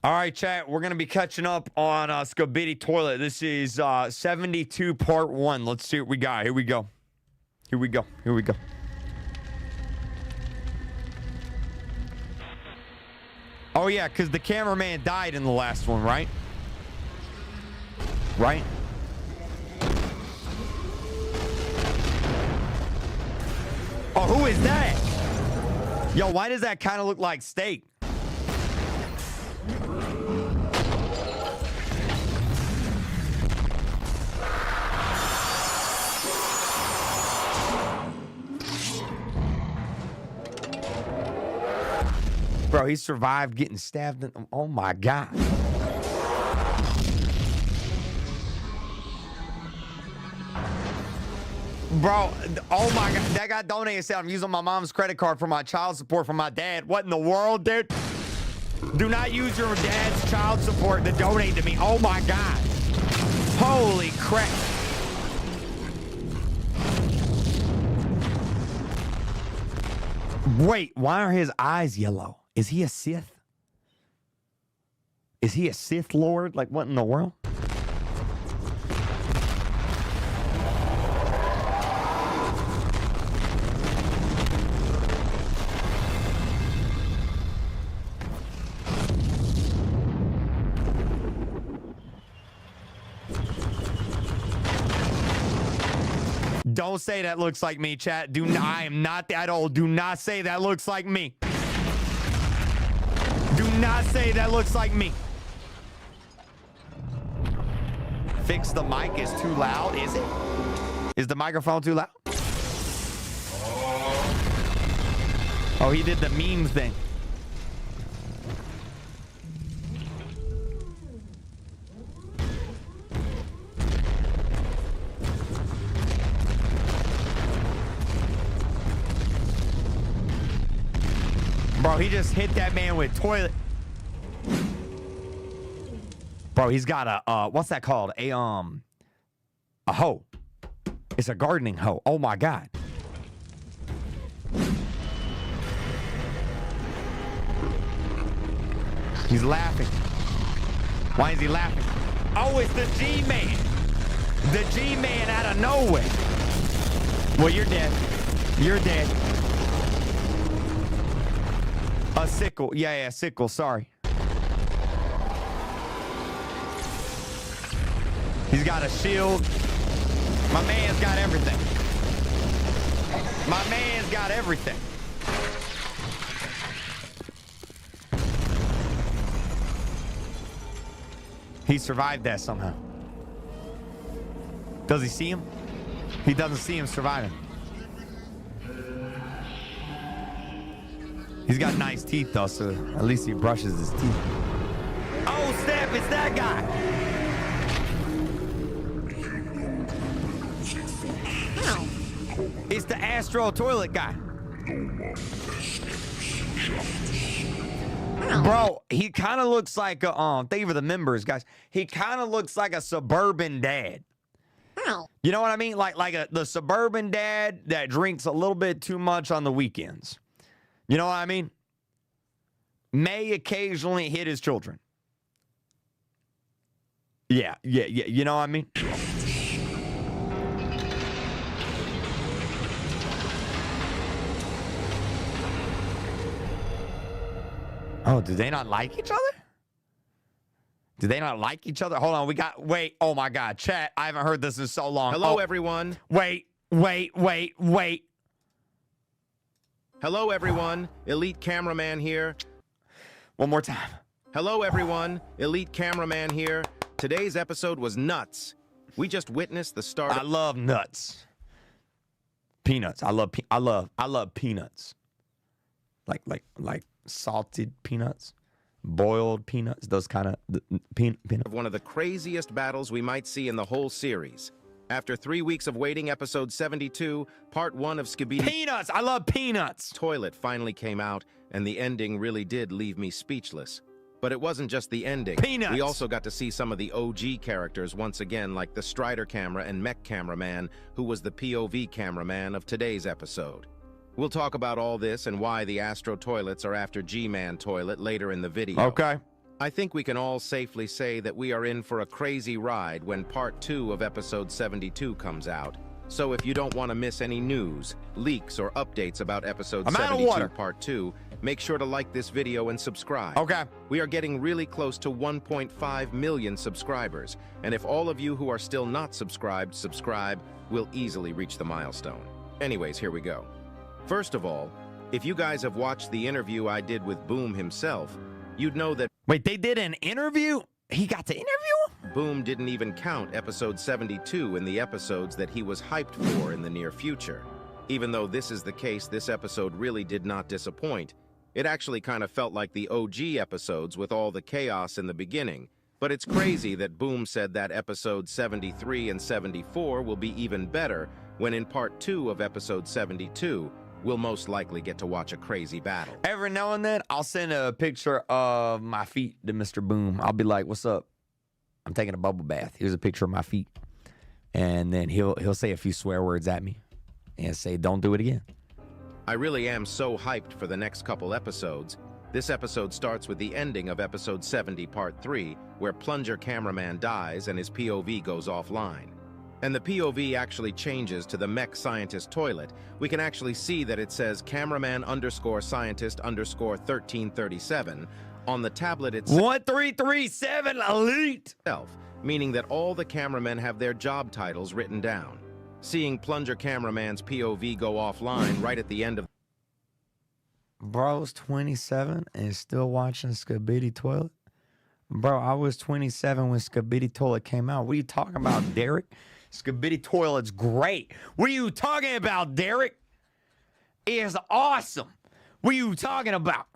All right, chat. We're going to be catching up on Skibidi Toilet. This is 72 part 1. Let's see what we got. Here we go. Here we go. Here we go. Oh, yeah, because the cameraman died in the last one, right? Right? Oh, who is that? Yo, why does that kind of look like steak? Bro, he survived getting stabbed. Oh, my God. Bro, oh, my God. That guy donated. Said I'm using my mom's credit card for my child support from my dad. What in the world, dude? Do not use your dad's child support to donate to me. Oh, my God. Holy crap. Wait, why are his eyes yellow? Is he a Sith? Is he a Sith Lord? Like, what in the world? Don't say that looks like me, chat. I am not that old. Do not say that looks like me. Do not say that looks like me. Fix the mic is too loud, is it? Is the microphone too loud? Oh, he did the meme thing. Bro, he just hit that man with toilet. Bro, he's got a what's that called? A hoe. It's a gardening hoe. Oh my God. He's laughing. Why is he laughing? Oh, it's the G-Man. The G-Man out of nowhere. Well, you're dead. You're dead. A sickle. Yeah, sickle. Sorry. He's got a shield. My man's got everything. My man's got everything. He survived that somehow. Does he see him? He doesn't see him surviving. He's got nice teeth, though, so at least he brushes his teeth. Oh, snap, it's that guy. Ow. It's the Astro Toilet guy. Ow. Bro, he kind of looks like a, thank you for the members, guys. He kind of looks like a suburban dad. Ow. You know what I mean? Like the suburban dad that drinks a little bit too much on the weekends. You know what I mean? May occasionally hit his children. Yeah. You know what I mean? Oh, do they not like each other? Do they not like each other? Hold on, wait, oh my God, chat, I haven't heard this in so long. Hello, everyone. Wait. Hello, everyone. Elite cameraman here. One more time. Hello, everyone. Elite cameraman here. Today's episode was nuts. We just witnessed the start. I love nuts. Peanuts. I love peanuts. Like salted peanuts, boiled peanuts. Those kind of peanuts. Of one of the craziest battles we might see in the whole series. After 3 weeks of waiting, episode 72, part 1 of Skibidi Peanuts! I love peanuts! Toilet finally came out, and the ending really did leave me speechless. But it wasn't just the ending. Peanuts! We also got to see some of the OG characters once again, like the Strider camera and mech cameraman, who was the POV cameraman of today's episode. We'll talk about all this and why the Astro toilets are after G-Man toilet later in the video. Okay. I think we can all safely say that we are in for a crazy ride when part 2 of episode 72 comes out. So if you don't want to miss any news, leaks, or updates about episode 72 part 2, make sure to like this video and subscribe. Okay. We are getting really close to 1.5 million subscribers, and if all of you who are still not subscribed subscribe, we'll easily reach the milestone. Anyways, here we go. First of all, if you guys have watched the interview I did with Boom himself, you'd know that— Wait, they did an interview? He got to interview? Boom didn't even count episode 72 in the episodes that he was hyped for in the near future. Even though this is the case, this episode really did not disappoint. It actually kind of felt like the OG episodes with all the chaos in the beginning. But it's crazy that Boom said that episode 73 and 74 will be even better, when in part 2 of episode 72, we'll most likely get to watch a crazy battle. Every now and then, I'll send a picture of my feet to Mr. Boom. I'll be like, what's up? I'm taking a bubble bath. Here's a picture of my feet. And then he'll say a few swear words at me and say, don't do it again. I really am so hyped for the next couple episodes. This episode starts with the ending of episode 70 part 3, where Plunger Cameraman dies and his POV goes offline. And the POV actually changes to the mech scientist toilet. We can actually see that it says cameraman _ scientist _ 1337 on the tablet itself. 1337 Elite! Meaning that all the cameramen have their job titles written down. Seeing Plunger Cameraman's POV go offline right at the end of— Bro's 27 and still watching Skibidi Toilet? Bro, I was 27 when Skibidi Toilet came out. What are you talking about, Derek? Skibidi Toilet's great. What are you talking about, Derek? It's awesome. What are you talking about,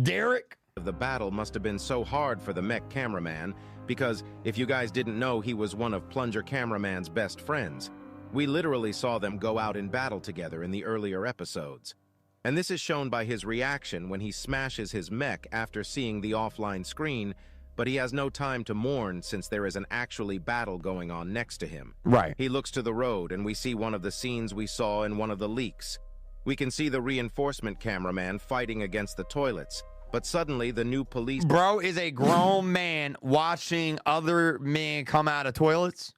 Derek? The battle must have been so hard for the mech cameraman, because if you guys didn't know, he was one of Plunger Cameraman's best friends. We literally saw them go out in battle together in the earlier episodes. And this is shown by his reaction when he smashes his mech after seeing the offline screen, but he has no time to mourn since there is an actually battle going on next to him. Right. He looks to the road and we see one of the scenes we saw in one of the leaks. We can see the reinforcement cameraman fighting against the toilets, but suddenly the new police— Bro is a grown man watching other men come out of toilets?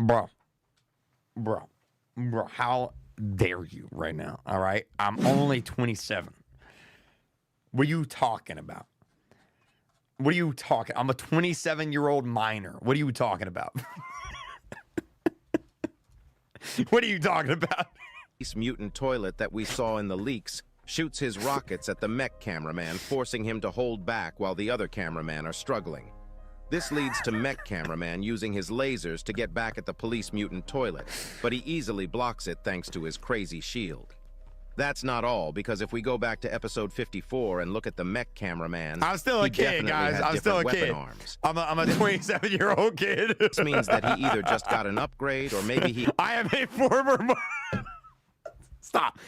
Bro, how dare you right now, all right? I'm only 27. What are you talking about? What are you talking? I'm a 27-year-old minor. What are you talking about? What are you talking about? This mutant toilet that we saw in the leaks shoots his rockets at the mech cameraman, forcing him to hold back while the other cameramen are struggling. This leads to mech cameraman using his lasers to get back at the police mutant toilet, but he easily blocks it thanks to his crazy shield. That's not all, because if we go back to episode 54 and look at the mech cameraman— I'm still a kid, guys. I'm still a kid. I'm a 27-year-old kid. This means that he either just got an upgrade or maybe he— I am a former— Stop.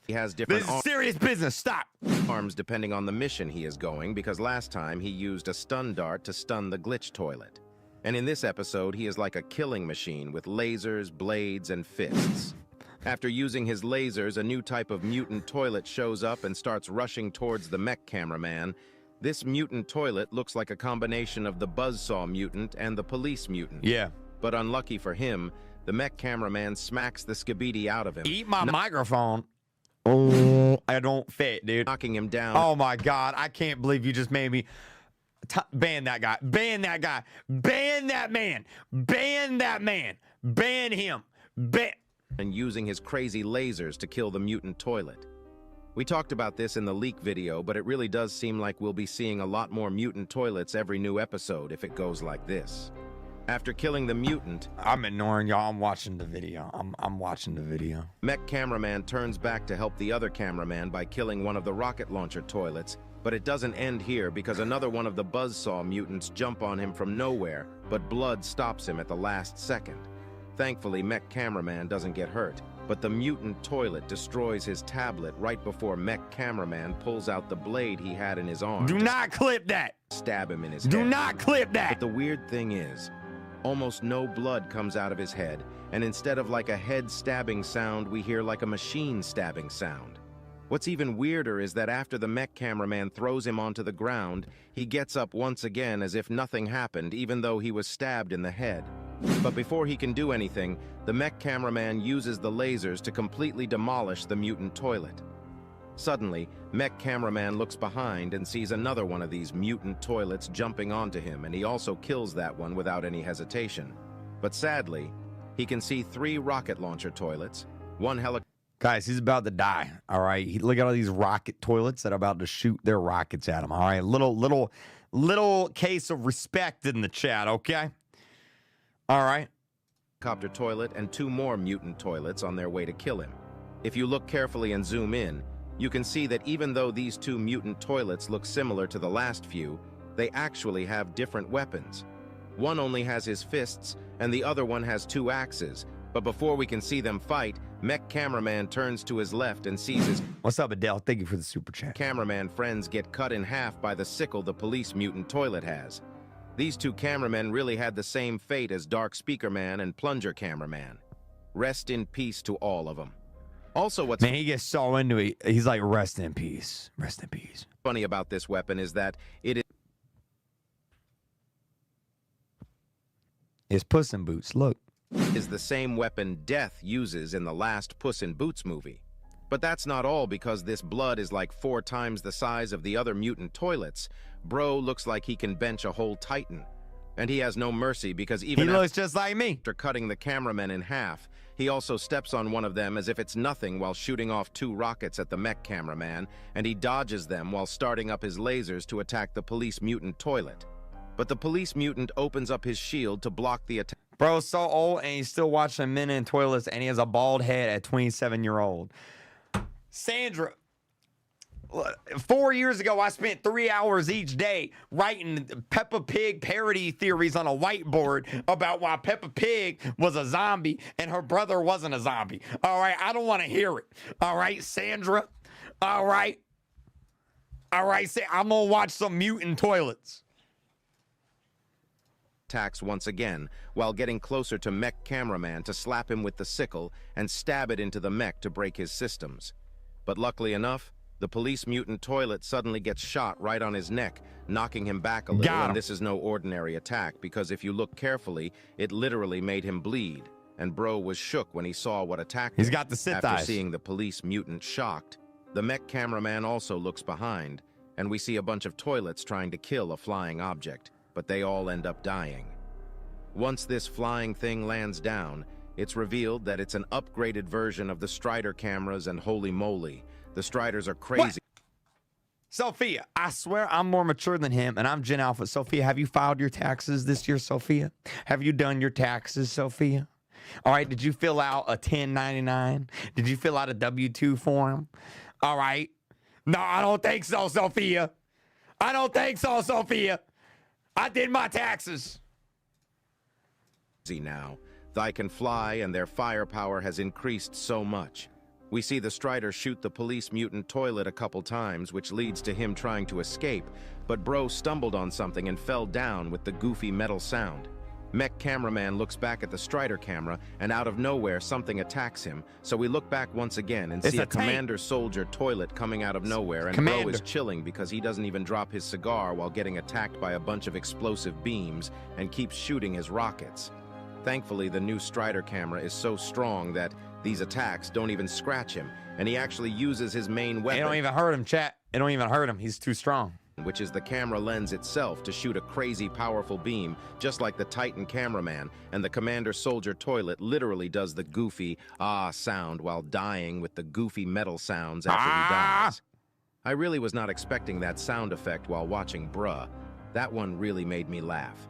He has different— This is serious business. Stop. Arms depending on the mission he is going, because last time he used a stun dart to stun the glitch toilet. And in this episode, he is like a killing machine with lasers, blades, and fists. After using his lasers, a new type of mutant toilet shows up and starts rushing towards the mech cameraman. This mutant toilet looks like a combination of the buzzsaw mutant and the police mutant. Yeah. But unlucky for him, the mech cameraman smacks the Skibidi out of him. Eat my microphone. Oh, I don't fit, dude. Knocking him down. Oh my God, I can't believe you just made me ban that guy. Ban that guy. Ban that man. Ban that man. Ban him. Ban. And using his crazy lasers to kill the mutant toilet. We talked about this in the leak video, but it really does seem like we'll be seeing a lot more mutant toilets every new episode if it goes like this. After killing the mutant— I'm ignoring y'all. I'm watching the video. I'm watching the video. Mech cameraman turns back to help the other cameraman by killing one of the rocket launcher toilets, but it doesn't end here because another one of the buzzsaw mutants jump on him from nowhere, but blood stops him at the last second. Thankfully, mech cameraman doesn't get hurt, but the mutant toilet destroys his tablet right before mech cameraman pulls out the blade he had in his arm. Do not clip that. Stab him in his head. Do not clip that. But the weird thing is, almost no blood comes out of his head, and instead of like a head stabbing sound, we hear like a machine stabbing sound. What's even weirder is that after the mech cameraman throws him onto the ground, he gets up once again as if nothing happened, even though he was stabbed in the head. But before he can do anything, the mech cameraman uses the lasers to completely demolish the mutant toilet. Suddenly, mech cameraman looks behind and sees another one of these mutant toilets jumping onto him, and he also kills that one without any hesitation. But sadly, he can see 3 rocket launcher toilets, 1 helicopter. Guys, he's about to die. All right. Look at all these rocket toilets that are about to shoot their rockets at him. All right. Little case of respect in the chat. Okay. All right. Helicopter toilet and 2 more mutant toilets on their way to kill him. If you look carefully and zoom in, you can see that even though these 2 mutant toilets look similar to the last few, they actually have different weapons. One only has his fists, and the other one has 2 axes. But before we can see them fight, mech cameraman turns to his left and sees his What's up, Adele? Thank you for the super chat. cameraman friends get cut in half by the sickle the police mutant toilet has. These 2 cameramen really had the same fate as Dark Speaker Man and Plunger Cameraman. Rest in peace to all of them. Also, what's Man, he gets so into it. He's like, rest in peace. Rest in peace. funny about this weapon is that it is It's Puss in Boots. Look. the same weapon Death uses in the last Puss in Boots movie. But that's not all, because this blood is like 4 times the size of the other mutant toilets. Bro looks like he can bench a whole Titan. And he has no mercy, because even He looks just like me. after cutting the cameraman in half, he also steps on one of them as if it's nothing while shooting off 2 rockets at the mech cameraman, and he dodges them while starting up his lasers to attack the police mutant toilet. But the police mutant opens up his shield to block the attack. Bro's so old and he's still watching men in toilets and he has a bald head at 27-year-old. Sandra, 4 years ago, I spent 3 hours each day writing Peppa Pig parody theories on a whiteboard about why Peppa Pig was a zombie and her brother wasn't a zombie. All right, I don't want to hear it. All right, Sandra. All right. All right, say I'm going to watch some mutant toilets. Attacks once again while getting closer to mech cameraman to slap him with the sickle and stab it into the mech to break his systems. But luckily enough, the police mutant toilet suddenly gets shot right on his neck, knocking him back a little. And this is no ordinary attack, because if you look carefully, it literally made him bleed. And Bro was shook when he saw what attacked him. He's got the Sith After eyes. seeing the police mutant shocked, the mech cameraman also looks behind, and we see a bunch of toilets trying to kill a flying object, but they all end up dying. Once this flying thing lands down, it's revealed that it's an upgraded version of the Strider cameras, and holy moly, the Striders are crazy. What? Sophia, I swear I'm more mature than him, and I'm Gen Alpha. Sophia, have you filed your taxes this year, Sophia? Have you done your taxes, Sophia? All right, did you fill out a 1099? Did you fill out a W-2 form? All right. No, I don't think so, Sophia. I don't think so, Sophia. I did my taxes. Now, they can fly, and their firepower has increased so much. We see the Strider shoot the police mutant toilet a couple times, which leads to him trying to escape, but Bro stumbled on something and fell down with the goofy metal sound. Mech cameraman looks back at the Strider camera, and out of nowhere something attacks him, so we look back once again and see a Commander Soldier toilet coming out of nowhere, and Bro is chilling because he doesn't even drop his cigar while getting attacked by a bunch of explosive beams and keeps shooting his rockets. Thankfully, the new Strider camera is so strong that these attacks don't even scratch him, and he actually uses his main weapon. It don't even hurt him, chat. It don't even hurt him. He's too strong. Which is the camera lens itself to shoot a crazy powerful beam, just like the Titan cameraman, and the Commander Soldier toilet literally does the goofy ah sound while dying with the goofy metal sounds after he dies. I really was not expecting that sound effect while watching Bruh. That one really made me laugh.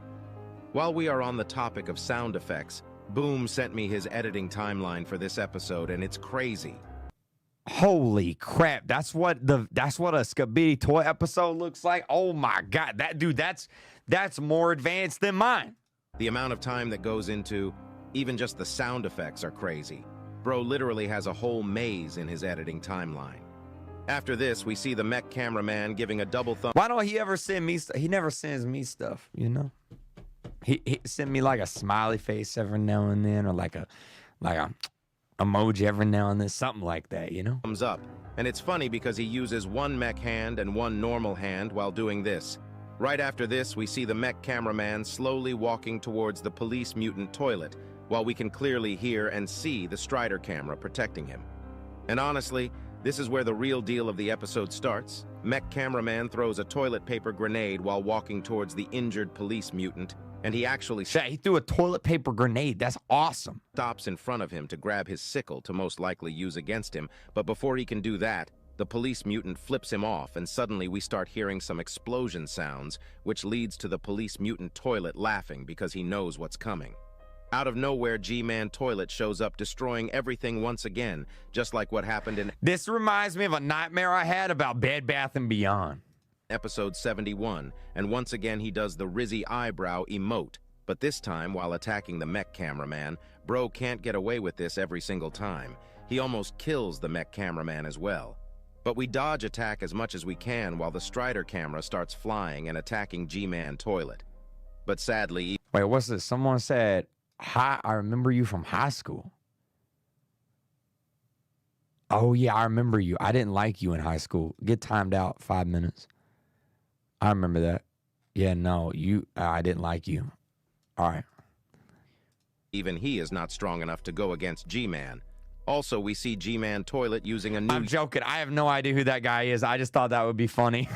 While we are on the topic of sound effects, Boom sent me his editing timeline for this episode, and it's crazy. Holy crap. That's what a Skibidi toy episode looks like. Oh my god. That dude, that's more advanced than mine. The amount of time that goes into even just the sound effects are crazy. Bro literally has a whole maze in his editing timeline. After this, we see the mech cameraman giving a double thumb. Why don't he ever send me stuff? He never sends me stuff, you know? He sent me like a smiley face every now and then, or like a emoji every now and then, something like that, you know? Thumbs up. And it's funny because he uses one mech hand and one normal hand while doing this. Right after this, we see the mech cameraman slowly walking towards the police mutant toilet, while we can clearly hear and see the Strider camera protecting him. And honestly, this is where the real deal of the episode starts. Mech cameraman throws a toilet paper grenade while walking towards the injured police mutant, and he actually He threw a toilet paper grenade. That's awesome. stops in front of him to grab his sickle to most likely use against him, but before he can do that, the police mutant flips him off, and suddenly we start hearing some explosion sounds, which leads to the police mutant toilet laughing because he knows what's coming. Out of nowhere, G-Man Toilet shows up, destroying everything once again, just like what happened in This reminds me of a nightmare I had about Bed Bath & Beyond. episode 71, and once again he does the Rizzy eyebrow emote, but this time while attacking the mech cameraman. Bro can't get away with this every single time. He almost kills the mech cameraman as well. But we dodge attack as much as we can while the Strider camera starts flying and attacking G-Man Toilet. But sadly... Wait, what's this? Someone said, "Hi, I remember you from high school." Oh, yeah, I remember you. I didn't like you in high school. Get timed out 5 minutes. I remember that. Yeah, no, I didn't like you. All right. Even he is not strong enough to go against G-Man. Also, we see G-Man Toilet using a new... I'm joking. I have no idea who that guy is. I just thought that would be funny.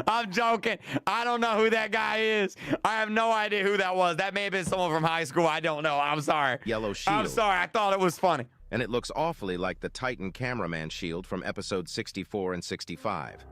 I'm joking. I don't know who that guy is. I have no idea who that was. That may have been someone from high school. I don't know. I'm sorry. Yellow shield. I'm sorry. I thought it was funny. And it looks awfully like the Titan cameraman shield from episode 64 and 65.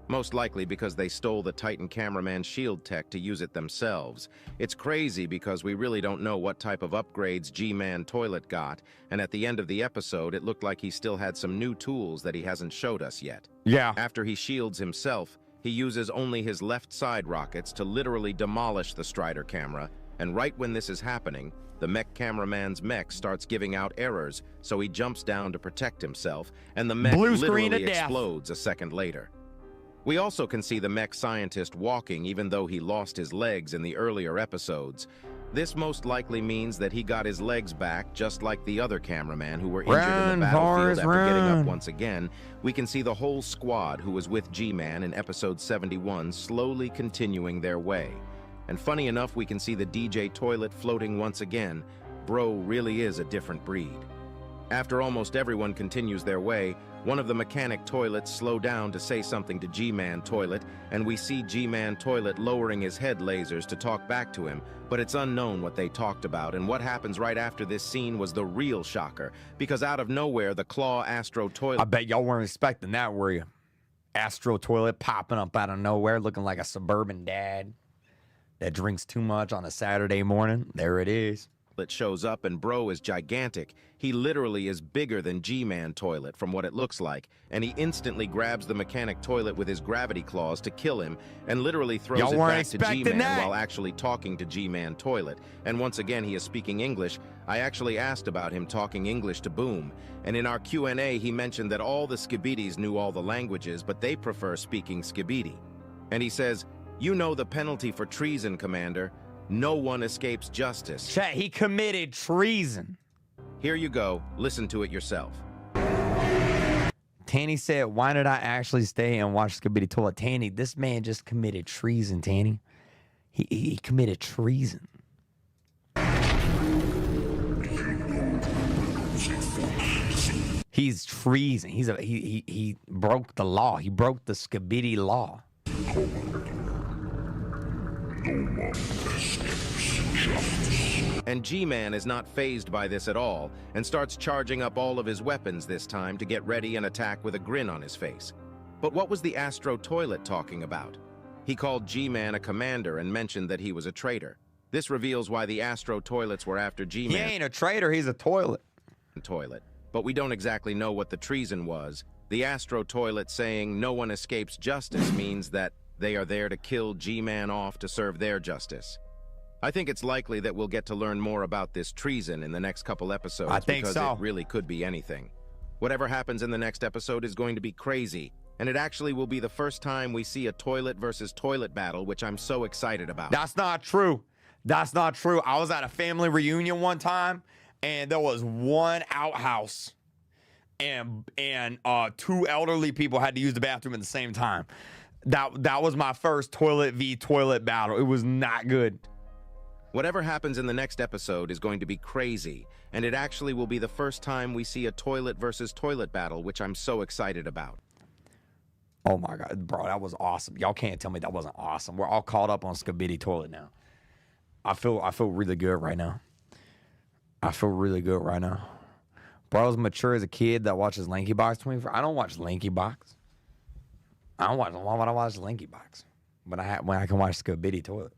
Most likely because they stole the Titan cameraman shield tech to use it themselves. It's crazy because we really don't know what type of upgrades G-Man Toilet got, and at the end of the episode it looked like he still had some new tools that he hasn't showed us yet. Yeah. After he shields himself, he uses only his left side rockets to literally demolish the Strider camera, and right when this is happening, the mech cameraman's mech starts giving out errors, so he jumps down to protect himself, and the mech literally explodes a second later. We also can see the mech scientist walking even though he lost his legs in the earlier episodes. This most likely means that he got his legs back just like the other cameraman who were injured in the battlefield after getting up once again. We can see the whole squad who was with G-Man in episode 71 slowly continuing their way. And funny enough, we can see the DJ Toilet floating once again. Bro really is a different breed. After almost everyone continues their way, one of the mechanic toilets slow down to say something to G-Man Toilet, and we see G-Man Toilet lowering his head lasers to talk back to him, but it's unknown what they talked about, and what happens right after this scene was the real shocker, because out of nowhere, the Claw Astro Toilet... I bet y'all weren't expecting that, were you? Astro Toilet popping up out of nowhere, looking like a suburban dad that drinks too much on a Saturday morning. There it is. shows up, and Bro is gigantic. He literally is bigger than G-Man Toilet from what it looks like, and he instantly grabs the mechanic toilet with his gravity claws to kill him, and literally throws it back to G-Man while actually talking to G-Man Toilet. And once again, he is speaking English. I actually asked about him talking English to Boom, and in our Q&A, he mentioned that all the Skibidis knew all the languages, but they prefer speaking Skibidi. And he says, "You know the penalty for treason, Commander. No one escapes justice." Chat, he committed treason. Here you go. Listen to it yourself. Tanny said, "Why did I actually stay and watch Skibidi Toilet?" Tanny, this man just committed treason, Tanny. He committed treason. He's treason. He broke the law. He broke the Skibidi law. And G-Man is not fazed by this at all, and starts charging up all of his weapons this time to get ready and attack with a grin on his face. But what was the Astro Toilet talking about? He called G-Man a commander and mentioned that he was a traitor. This reveals why the Astro Toilets were after G-Man. He ain't a traitor, he's a toilet. But we don't exactly know what the treason was. The Astro Toilet saying no one escapes justice means that they are there to kill G-Man off to serve their justice. I think it's likely that we'll get to learn more about this treason in the next couple episodes. I think because so. It really could be anything. Whatever happens in the next episode is going to be crazy, and it actually will be the first time we see a toilet versus toilet battle, which I'm so excited about. That's not true. That's not true. I was at a family reunion one time, and there was one outhouse. and two elderly people had to use the bathroom at the same time. That was my first toilet v toilet battle. It was not good. Whatever happens in the next episode is going to be crazy, and it actually will be the first time we see a toilet versus toilet battle, which I'm so excited about. Oh my God, bro, that was awesome. Y'all can't tell me that wasn't awesome. We're all caught up on Skibidi toilet now. I feel really good right now. I feel really good right now. Bro, I was mature as a kid that watches Lanky Box 24. I don't watch Lanky Box. Why would I watch Lanky Box when I can watch Skibidi toilet?